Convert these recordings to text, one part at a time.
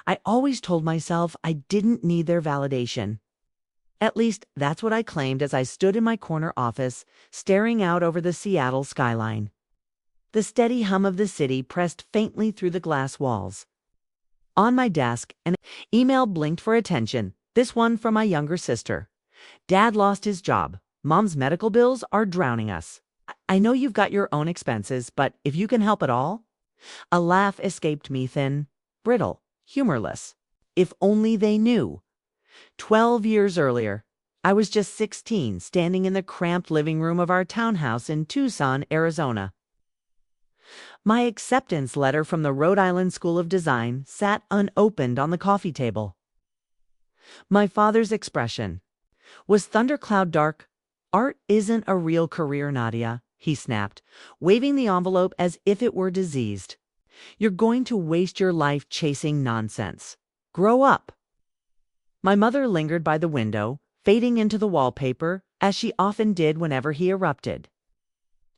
I always told myself I didn't need their validation. At least, that's what I claimed as I stood in my corner office, staring out over the Seattle skyline. The steady hum of the city pressed faintly through the glass walls. On my desk, an email blinked for attention, this one from my younger sister. Dad lost his job. Mom's medical bills are drowning us. I know you've got your own expenses, but if you can help at all? A laugh escaped me, thin, brittle, humorless. If only they knew. 12 years earlier, I was just 16, standing in the cramped living room of our townhouse in Tucson, Arizona. My acceptance letter from the Rhode Island School of Design sat unopened on the coffee table. My father's expression was thundercloud dark. Art isn't a real career, Nadia, he snapped, waving the envelope as if it were diseased. You're going to waste your life chasing nonsense. Grow up. My mother lingered by the window, fading into the wallpaper, as she often did whenever he erupted.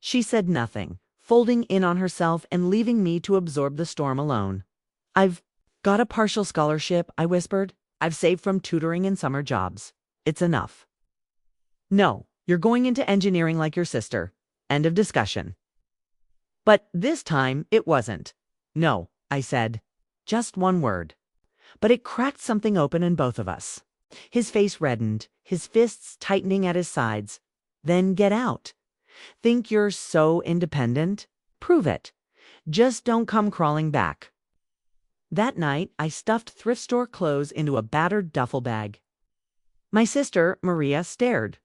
She said nothing, folding in on herself and leaving me to absorb the storm alone. I've got a partial scholarship, I whispered. I've saved from tutoring and summer jobs. It's enough. No, you're going into engineering like your sister. End of discussion. But this time it wasn't. No, I said. Just one word. But it cracked something open in both of us. His face reddened, his fists tightening at his sides. Then get out. Think you're so independent? Prove it. Just don't come crawling back. That night, I stuffed thrift store clothes into a battered duffel bag. My sister, Maria, stared.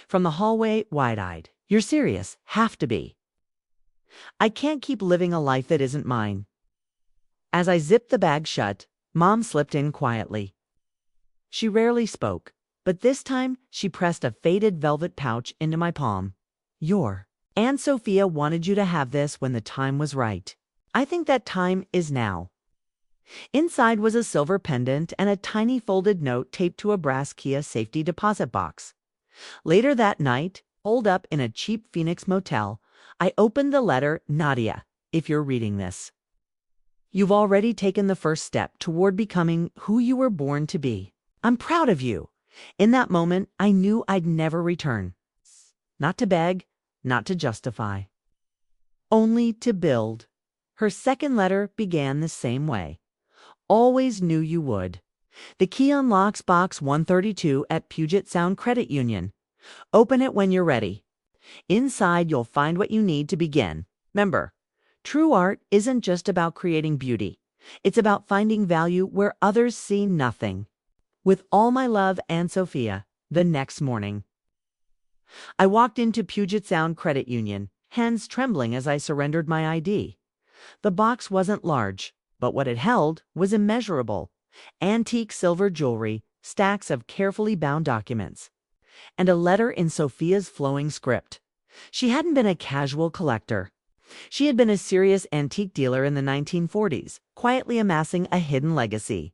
From the hallway, wide-eyed. You're serious. Have to be. I can't keep living a life that isn't mine. As I zipped the bag shut, Mom slipped in quietly. She rarely spoke, but this time she pressed a faded velvet pouch into my palm. Your Aunt Sophia wanted you to have this when the time was right. I think that time is now. Inside was a silver pendant and a tiny folded note taped to a brass Kia safety deposit box. Later that night, holed up in a cheap Phoenix motel, I opened the letter. Nadia, if you're reading this, you've already taken the first step toward becoming who you were born to be. I'm proud of you. In that moment, I knew I'd never return. Not to beg, not to justify. Only to build. Her second letter began the same way. Always knew you would. The key unlocks box 132 at Puget Sound Credit Union. Open it when you're ready. Inside, you'll find what you need to begin. Remember, true art isn't just about creating beauty. It's about finding value where others see nothing. With all my love, Aunt Sophia. The next morning, I walked into Puget Sound Credit Union, hands trembling as I surrendered my ID. The box wasn't large, but what it held was immeasurable. Antique silver jewelry, stacks of carefully bound documents, and a letter in Sophia's flowing script. She hadn't been a casual collector. She had been a serious antique dealer in the 1940s, quietly amassing a hidden legacy.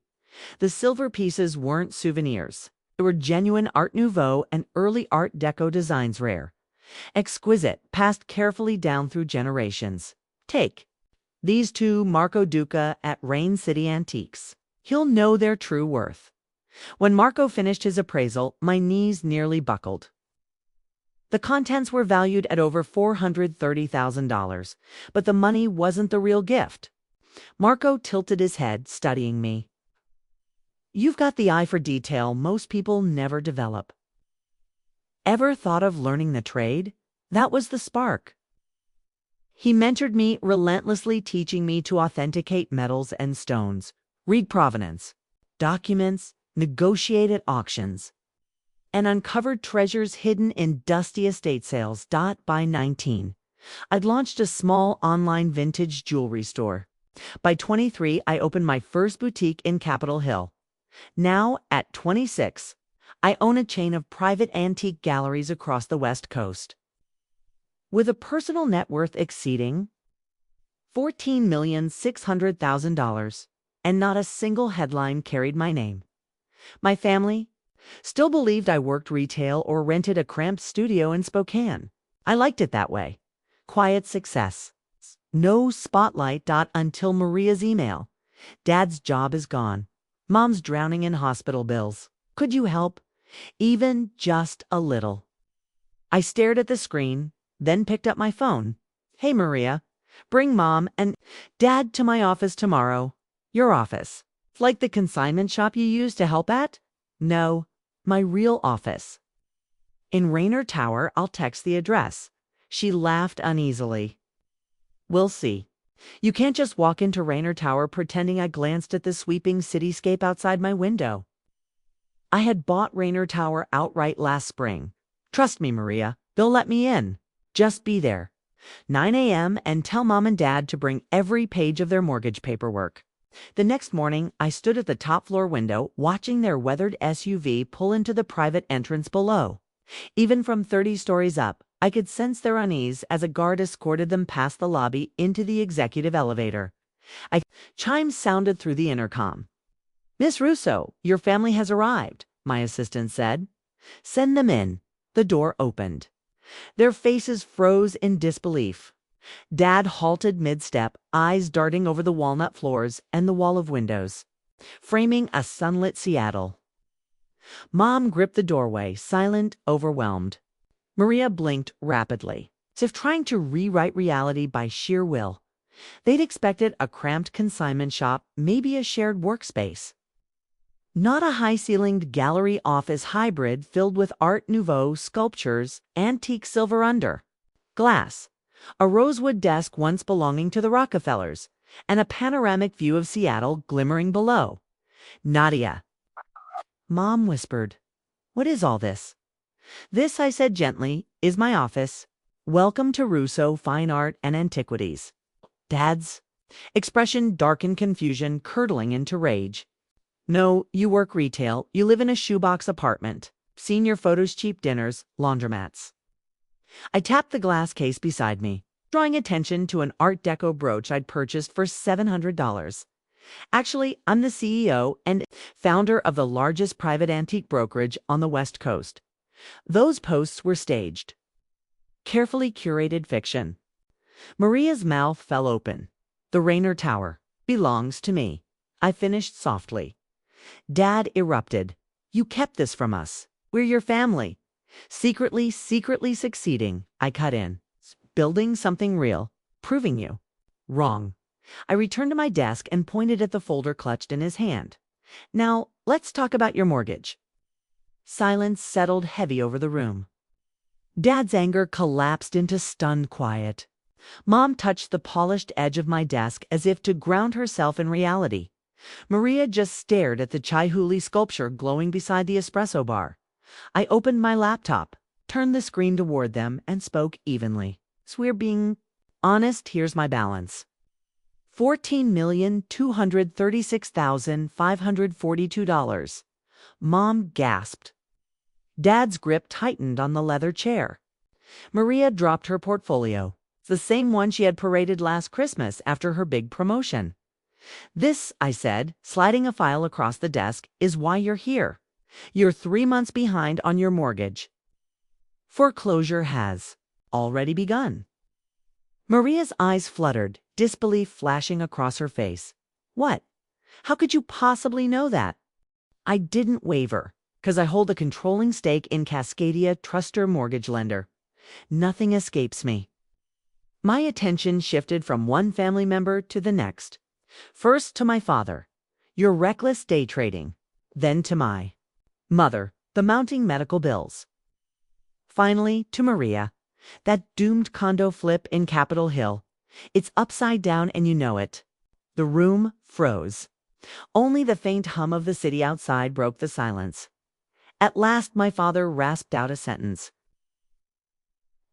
The silver pieces weren't souvenirs. They were genuine Art Nouveau and early Art Deco designs, rare, exquisite, passed carefully down through generations. Take these two, Marco Duca at Rain City Antiques. He'll know their true worth. When Marco finished his appraisal, my knees nearly buckled. The contents were valued at over $430,000, but the money wasn't the real gift. Marco tilted his head, studying me. You've got the eye for detail most people never develop. Ever thought of learning the trade? That was the spark. He mentored me, relentlessly teaching me to authenticate metals and stones, read provenance, documents, negotiate at auctions, and uncovered treasures hidden in dusty estate sales. By 19, I'd launched a small online vintage jewelry store. By 23, I opened my first boutique in Capitol Hill. Now, at 26, I own a chain of private antique galleries across the West Coast. With a personal net worth exceeding $14,600,000, and not a single headline carried my name. My family still believed I worked retail or rented a cramped studio in Spokane. I liked it that way. Quiet success. No spotlight. Until Maria's email. Dad's job is gone. Mom's drowning in hospital bills. Could you help? Even just a little. I stared at the screen, then picked up my phone. Hey, Maria. Bring Mom and Dad to my office tomorrow. Your office. Like the consignment shop you used to help at? No, my real office. In Raynor Tower, I'll text the address. She laughed uneasily. We'll see. You can't just walk into Raynor Tower pretending I glanced at the sweeping cityscape outside my window. I had bought Raynor Tower outright last spring. Trust me, Maria, they'll let me in. Just be there. 9 a.m. and tell Mom and Dad to bring every page of their mortgage paperwork. The next morning, I stood at the top floor window watching their weathered SUV pull into the private entrance below. Even from 30 stories up, I could sense their unease as a guard escorted them past the lobby into the executive elevator. Chimes sounded through the intercom. Miss Russo, your family has arrived, my assistant said. Send them in. The door opened. Their faces froze in disbelief. Dad halted mid-step, eyes darting over the walnut floors and the wall of windows, framing a sunlit Seattle. Mom gripped the doorway, silent, overwhelmed. Maria blinked rapidly, as if trying to rewrite reality by sheer will. They'd expected a cramped consignment shop, maybe a shared workspace. Not a high-ceilinged gallery office hybrid filled with Art Nouveau sculptures, antique silver under glass, a rosewood desk once belonging to the Rockefellers, and a panoramic view of Seattle glimmering below. Nadia. Mom whispered, "What is all this?" "This," I said gently, "is my office. Welcome to Russo Fine Art and Antiquities." Dad's expression darkened confusion, curdling into rage. "No, you work retail. You live in a shoebox apartment. Senior photos, cheap dinners, laundromats." I tapped the glass case beside me, drawing attention to an Art Deco brooch I'd purchased for $700. Actually, I'm the CEO and founder of the largest private antique brokerage on the West Coast. Those posts were staged. Carefully curated fiction. Maria's mouth fell open. "The Raynor Tower belongs to me," I finished softly. Dad erupted. "You kept this from us. We're your family." Secretly succeeding, I cut in. "Building something real. Proving you wrong." I returned to my desk and pointed at the folder clutched in his hand. "Now, let's talk about your mortgage." Silence settled heavy over the room. Dad's anger collapsed into stunned quiet. Mom touched the polished edge of my desk as if to ground herself in reality. Maria just stared at the Chihuly sculpture glowing beside the espresso bar. I opened my laptop, turned the screen toward them, and spoke evenly. "So we're being honest, here's my balance. $14,236,542. Mom gasped. Dad's grip tightened on the leather chair. Maria dropped her portfolio, the same one she had paraded last Christmas after her big promotion. "This," I said, sliding a file across the desk, "is why you're here. You're 3 months behind on your mortgage. Foreclosure has already begun." Maria's eyes fluttered, disbelief flashing across her face. "What? How could you possibly know that?" I didn't waver, because I hold a controlling stake in Cascadia Truster Mortgage Lender. Nothing escapes me. My attention shifted from one family member to the next. First to my father, your reckless day trading. Then to my mother, the mounting medical bills. Finally to Maria, that doomed condo flip in Capitol Hill. It's upside down and you know it. The room froze. Only the faint hum of the city outside broke the silence. At last my father rasped out a sentence.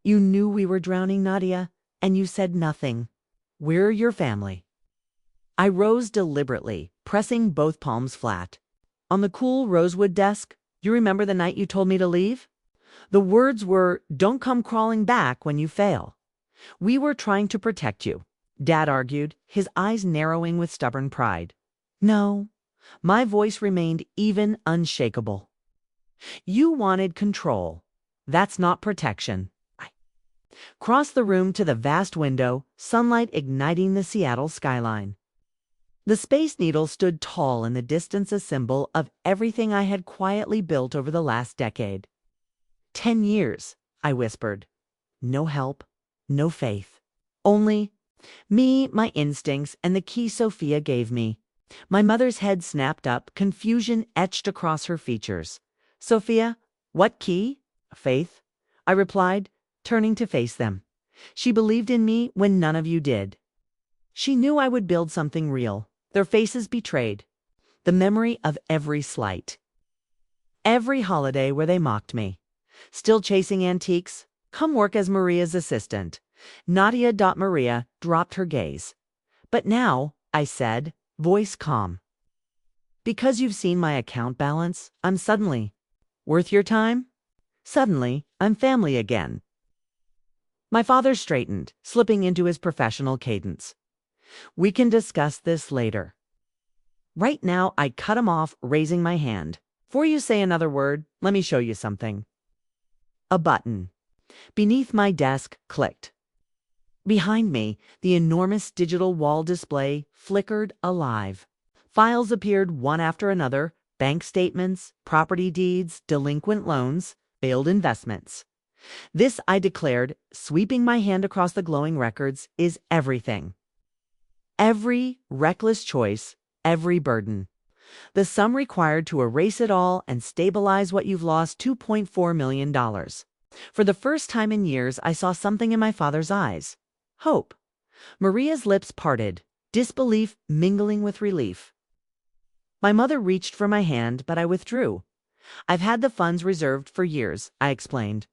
"You knew we were drowning, Nadia, and you said nothing. We're your family." I rose deliberately, pressing both palms flat. "On the cool rosewood desk, you remember the night you told me to leave? The words were, 'Don't come crawling back when you fail.' We were trying to protect you," Dad argued, his eyes narrowing with stubborn pride. "No." My voice remained even, unshakable. "You wanted control. That's not protection." I crossed the room to the vast window, sunlight igniting the Seattle skyline. The Space Needle stood tall in the distance, a symbol of everything I had quietly built over the last decade. 10 years, I whispered. No help, no faith. Only me, my instincts, and the key Sophia gave me. My mother's head snapped up, confusion etched across her features. Sophia, what key? Faith, I replied, turning to face them. She believed in me when none of you did. She knew I would build something real. Their faces betrayed. The memory of every slight. Every holiday where they mocked me. Still chasing antiques? Come work as Maria's assistant. Nadia.Maria dropped her gaze. But now, I said, voice calm. Because you've seen my account balance, I'm suddenly worth your time? Suddenly, I'm family again. My father straightened, slipping into his professional cadence. We can discuss this later. Right now, I cut him off, raising my hand. Before you say another word, let me show you something. A button beneath my desk clicked. Behind me, the enormous digital wall display flickered alive. Files appeared one after another: bank statements, property deeds, delinquent loans, failed investments. This, I declared, sweeping my hand across the glowing records, is everything. Every reckless choice, every burden. The sum required to erase it all and stabilize what you've lost: $2.4 million. For the first time in years, I saw something in my father's eyes. Hope. Maria's lips parted, disbelief mingling with relief. My mother reached for my hand, but I withdrew. I've had the funds reserved for years, I explained.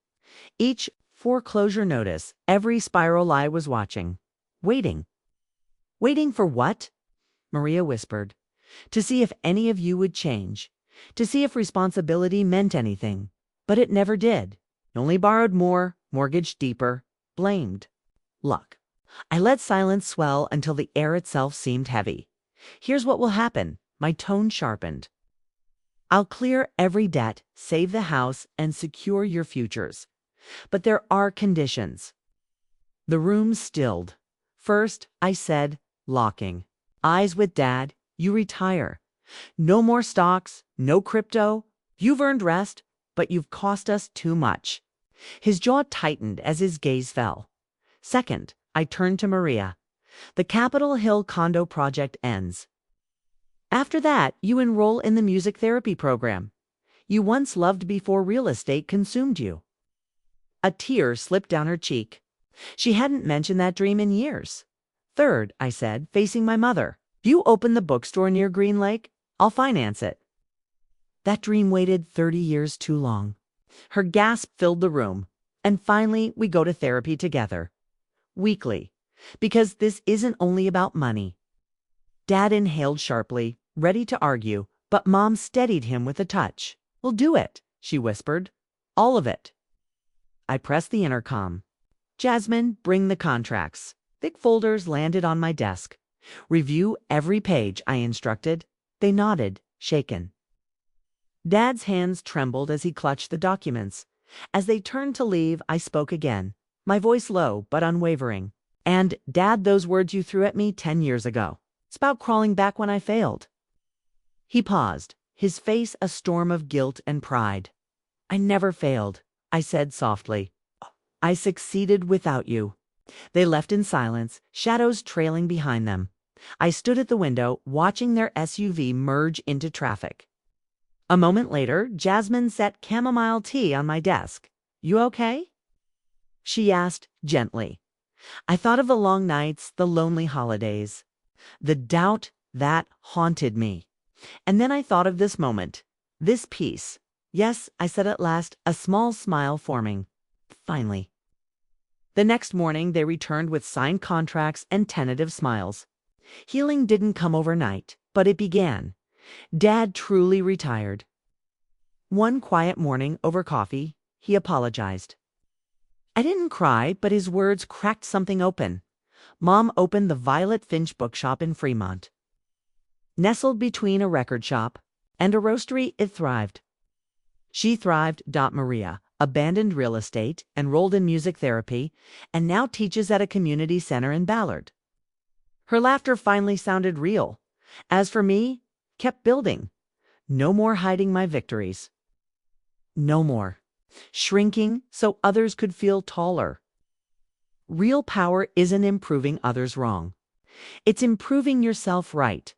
Each foreclosure notice, every spiral I was watching. Waiting. Waiting for what? Maria whispered. To see if any of you would change. To see if responsibility meant anything. But it never did. Only borrowed more, mortgaged deeper, blamed. Luck. I let silence swell until the air itself seemed heavy. Here's what will happen. My tone sharpened. I'll clear every debt, save the house, and secure your futures. But there are conditions. The room stilled. First, I said, locking eyes with Dad, you retire. No more stocks, no crypto. You've earned rest, but you've cost us too much. His jaw tightened as his gaze fell. Second, I turned to Maria. The Capitol Hill condo project ends. After that, you enroll in the music therapy program you once loved before real estate consumed you. A tear slipped down her cheek. She hadn't mentioned that dream in years. Third, I said, facing my mother, if you open the bookstore near Green Lake, I'll finance it. That dream waited 30 years too long. Her gasp filled the room. And finally, we go to therapy together. Weekly. Because this isn't only about money. Dad inhaled sharply, ready to argue, but Mom steadied him with a touch. We'll do it, she whispered. All of it. I pressed the intercom. Jasmine, bring the contracts. Thick folders landed on my desk. Review every page, I instructed. They nodded, shaken. Dad's hands trembled as he clutched the documents. As they turned to leave, I spoke again, my voice low but unwavering. And, Dad, those words you threw at me 10 years ago. It's about crawling back when I failed. He paused, his face a storm of guilt and pride. I never failed, I said softly. I succeeded without you. They left in silence, shadows trailing behind them. I stood at the window, watching their SUV merge into traffic. A moment later, Jasmine set chamomile tea on my desk. You okay? She asked gently. I thought of the long nights, the lonely holidays, the doubt that haunted me. And then I thought of this moment, this peace. Yes, I said at last, a small smile forming. Finally. The next morning, they returned with signed contracts and tentative smiles. Healing didn't come overnight, but it began. Dad truly retired. One quiet morning, over coffee, he apologized. I didn't cry, but his words cracked something open. Mom opened the Violet Finch bookshop in Fremont. Nestled between a record shop and a roastery, it thrived. She thrived. Maria abandoned real estate, enrolled in music therapy, and now teaches at a community center in Ballard. Her laughter finally sounded real. As for me, kept building. No more hiding my victories. No more shrinking so others could feel taller. Real power isn't improving others wrong. It's improving yourself right.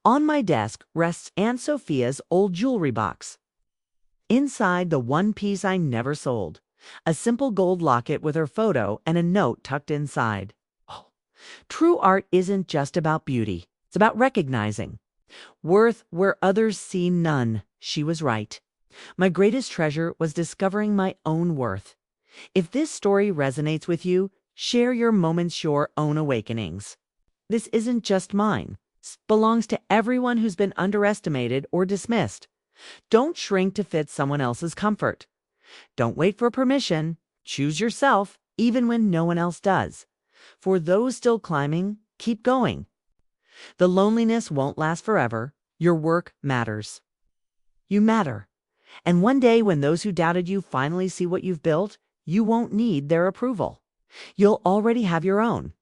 On my desk rests Aunt Sophia's old jewelry box. Inside, the one piece I never sold. A simple gold locket with her photo and a note tucked inside. Oh, true art isn't just about beauty. It's about recognizing worth where others see none. She was right. My greatest treasure was discovering my own worth. If this story resonates with you, share your moments, your own awakenings. This isn't just mine. It belongs to everyone who's been underestimated or dismissed. Don't shrink to fit someone else's comfort. Don't wait for permission. Choose yourself, even when no one else does. For those still climbing, keep going. The loneliness won't last forever. Your work matters. You matter. And one day when those who doubted you finally see what you've built, you won't need their approval. You'll already have your own.